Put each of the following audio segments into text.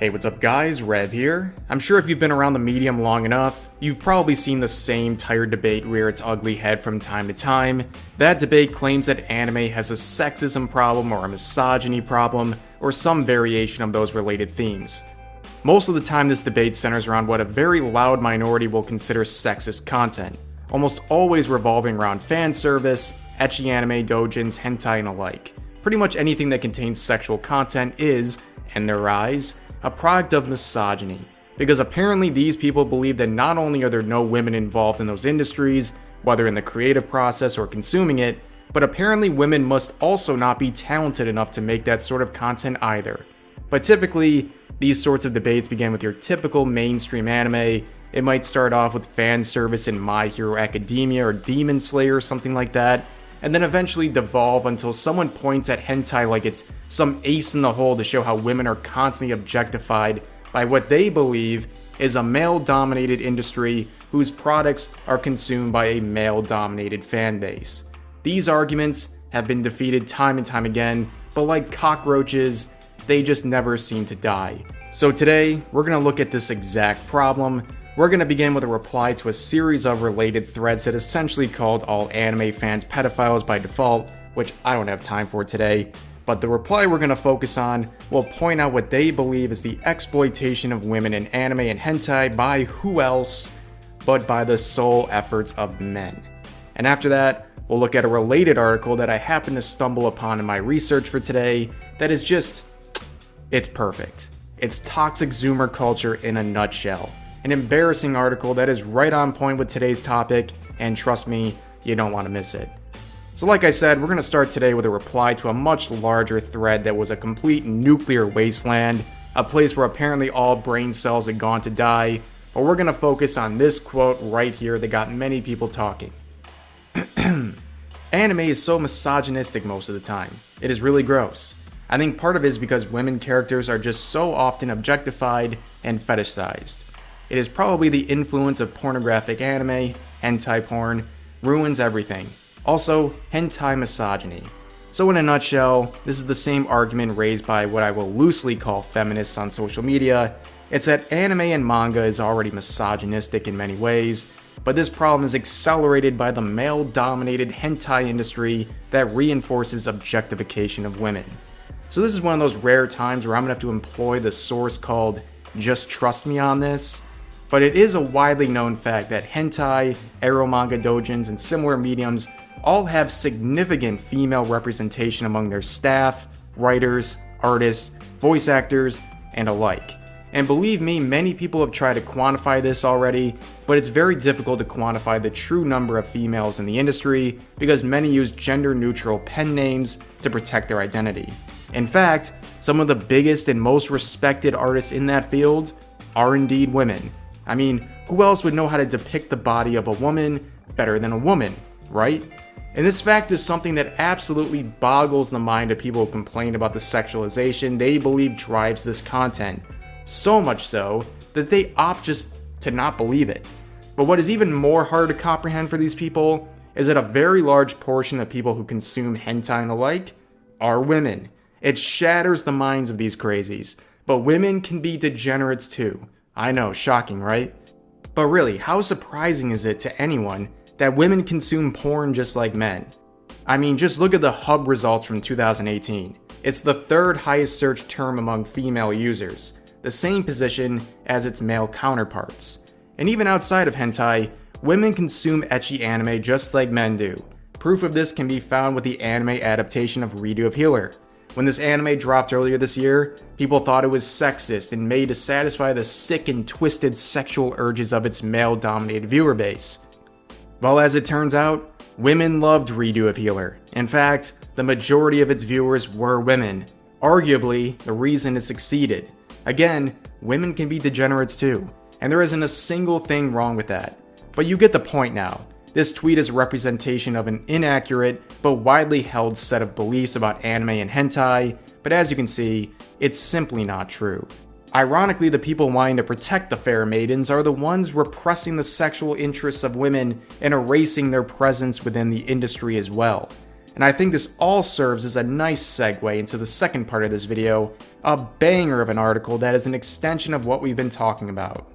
Hey, what's up guys, Rev here. I'm sure if you've been around the medium long enough, you've probably seen the same tired debate rear its ugly head from time to time. That debate claims that anime has a sexism problem or a misogyny problem, or some variation of those related themes. Most of the time this debate centers around what a very loud minority will consider sexist content, almost always revolving around fan service, ecchi anime, doujins, hentai and alike. Pretty much anything that contains sexual content is, in their eyes, a product of misogyny, because apparently these people believe that not only are there no women involved in those industries, whether in the creative process or consuming it, but apparently women must also not be talented enough to make that sort of content either. But typically, these sorts of debates begin with your typical mainstream anime. It might start off with fan service in My Hero Academia or Demon Slayer or something like that, and then eventually devolve until someone points at hentai like it's some ace in the hole to show how women are constantly objectified by what they believe is a male-dominated industry whose products are consumed by a male-dominated fan base. These arguments have been defeated time and time again, but like cockroaches, they just never seem to die. So today, we're going to look at this exact problem. We're going to begin with a reply to a series of related threads that essentially called all anime fans pedophiles by default, which I don't have time for today. But the reply we're going to focus on will point out what they believe is the exploitation of women in anime and hentai by who else but by the sole efforts of men. And after that, we'll look at a related article that I happened to stumble upon in my research for today that is just, it's perfect. It's toxic Zoomer culture in a nutshell. An embarrassing article that is right on point with today's topic, and trust me, you don't want to miss it. So like I said, we're going to start today with a reply to a much larger thread that was a complete nuclear wasteland, a place where apparently all brain cells had gone to die, but we're going to focus on this quote right here that got many people talking. Anime is so misogynistic most of the time. It is really gross. I think part of it is because women characters are just so often objectified and fetishized. It is probably the influence of pornographic anime, hentai porn, ruins everything. Also, hentai misogyny. So in a nutshell, this is the same argument raised by what I will loosely call feminists on social media. It's that anime and manga is already misogynistic in many ways, but this problem is accelerated by the male-dominated hentai industry that reinforces objectification of women. So this is one of those rare times where I'm gonna have to employ the source called "just trust me" on this. But it is a widely known fact that hentai, ero manga doujins, and similar mediums all have significant female representation among their staff, writers, artists, voice actors, and alike. And believe me, many people have tried to quantify this already, but it's very difficult to quantify the true number of females in the industry because many use gender-neutral pen names to protect their identity. In fact, some of the biggest and most respected artists in that field are indeed women. I mean, who else would know how to depict the body of a woman better than a woman, right? And this fact is something that absolutely boggles the mind of people who complain about the sexualization they believe drives this content. So much so that they opt just to not believe it. But what is even more hard to comprehend for these people is that a very large portion of people who consume hentai and alike are women. It shatters the minds of these crazies. But women can be degenerates too. I know, shocking, right? But really, how surprising is it to anyone that women consume porn just like men? I mean, just look at the Hub results from 2018. It's the third highest searched term among female users, the same position as its male counterparts. And even outside of hentai, women consume ecchi anime just like men do. Proof of this can be found with the anime adaptation of Redo of Healer. When this anime dropped earlier this year, people thought it was sexist and made to satisfy the sick and twisted sexual urges of its male-dominated viewer base. Well, as it turns out, women loved Redo of Healer. In fact, the majority of its viewers were women. Arguably, the reason it succeeded. Again, women can be degenerates too, and there isn't a single thing wrong with that. But you get the point now. This tweet is a representation of an inaccurate but widely held set of beliefs about anime and hentai, but as you can see, it's simply not true. Ironically, the people wanting to protect the fair maidens are the ones repressing the sexual interests of women and erasing their presence within the industry as well. And I think this all serves as a nice segue into the second part of this video, a banger of an article that is an extension of what we've been talking about.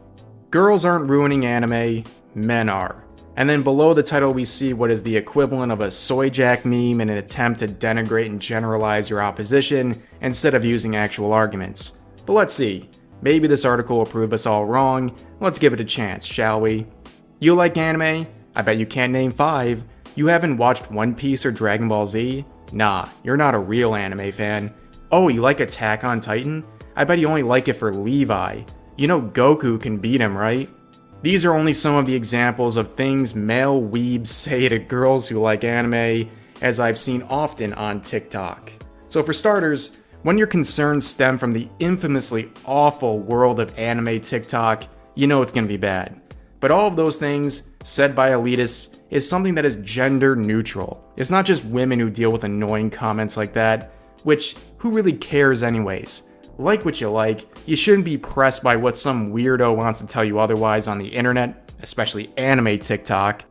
Girls aren't ruining anime, men are. And then below the title we see what is the equivalent of a soy jack meme in an attempt to denigrate and generalize your opposition instead of using actual arguments. But let's see, maybe this article will prove us all wrong. Let's give it a chance, shall we? You like anime? I bet you can't name 5. You haven't watched One Piece or Dragon Ball Z? Nah, you're not a real anime fan. Oh, you like Attack on Titan? I bet you only like it for Levi. You know Goku can beat him, right? These are only some of the examples of things male weebs say to girls who like anime, as I've seen often on TikTok. So for starters, when your concerns stem from the infamously awful world of anime TikTok, you know it's gonna be bad. But all of those things, said by elitists, is something that is gender neutral. It's not just women who deal with annoying comments like that, which, who really cares anyways? Like what you like, you shouldn't be pressed by what some weirdo wants to tell you otherwise on the internet, especially anime TikTok.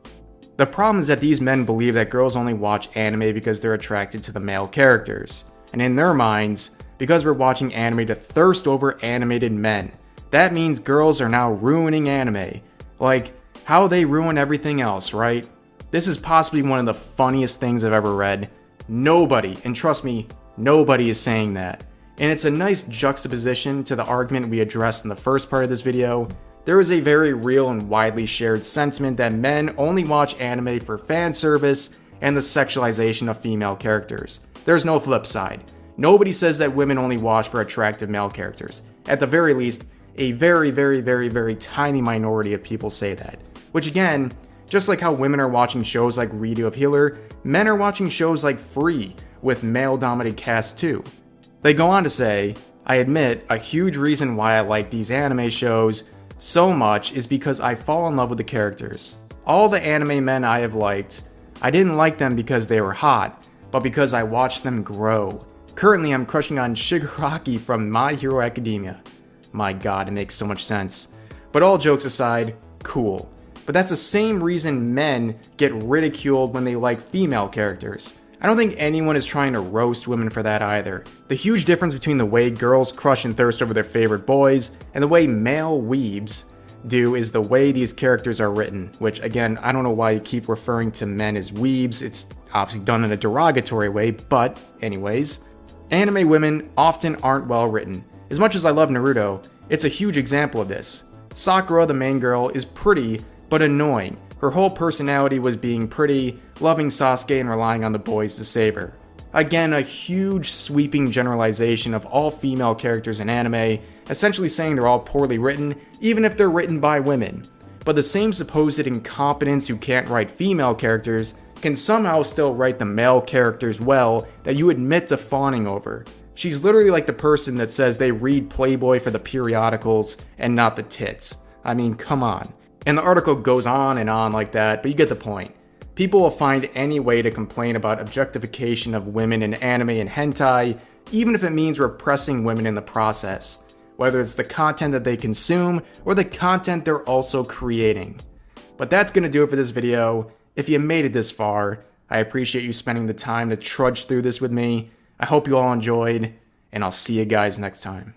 The problem is that these men believe that girls only watch anime because they're attracted to the male characters. And in their minds, because we're watching anime to thirst over animated men, that means girls are now ruining anime. Like, how they ruin everything else, right? This is possibly one of the funniest things I've ever read. Nobody, and trust me, nobody is saying that. And it's a nice juxtaposition to the argument we addressed in the first part of this video. There is a very real and widely shared sentiment that men only watch anime for fan service and the sexualization of female characters. There's no flip side. Nobody says that women only watch for attractive male characters. At the very least, a very tiny minority of people say that. Which again, just like how women are watching shows like Redo of Healer, men are watching shows like Free with male-dominated casts too. They go on to say, I admit a huge reason why I like these anime shows so much is because I fall in love with the characters. All the anime men I have liked, I didn't like them because they were hot, but because I watched them grow. Currently I'm crushing on Shigaraki from My Hero Academia. My god, it makes so much sense. But all jokes aside, cool. But that's the same reason men get ridiculed when they like female characters. I don't think anyone is trying to roast women for that either. The huge difference between the way girls crush and thirst over their favorite boys and the way male weebs do is the way these characters are written, which again, I don't know why you keep referring to men as weebs. It's obviously done in a derogatory way, but anyways. Anime women often aren't well written. As much as I love Naruto, it's a huge example of this. Sakura, the main girl, is pretty, but annoying. Her whole personality was being pretty, loving Sasuke and relying on the boys to save her. Again, a huge sweeping generalization of all female characters in anime, essentially saying they're all poorly written, even if they're written by women. But the same supposed incompetence who can't write female characters can somehow still write the male characters well that you admit to fawning over. She's literally like the person that says they read Playboy for the periodicals and not the tits. I mean, come on. And the article goes on and on like that, but you get the point. People will find any way to complain about objectification of women in anime and hentai, even if it means repressing women in the process, whether it's the content that they consume or the content they're also creating. But that's gonna do it for this video. If you made it this far, I appreciate you spending the time to trudge through this with me. I hope you all enjoyed, and I'll see you guys next time.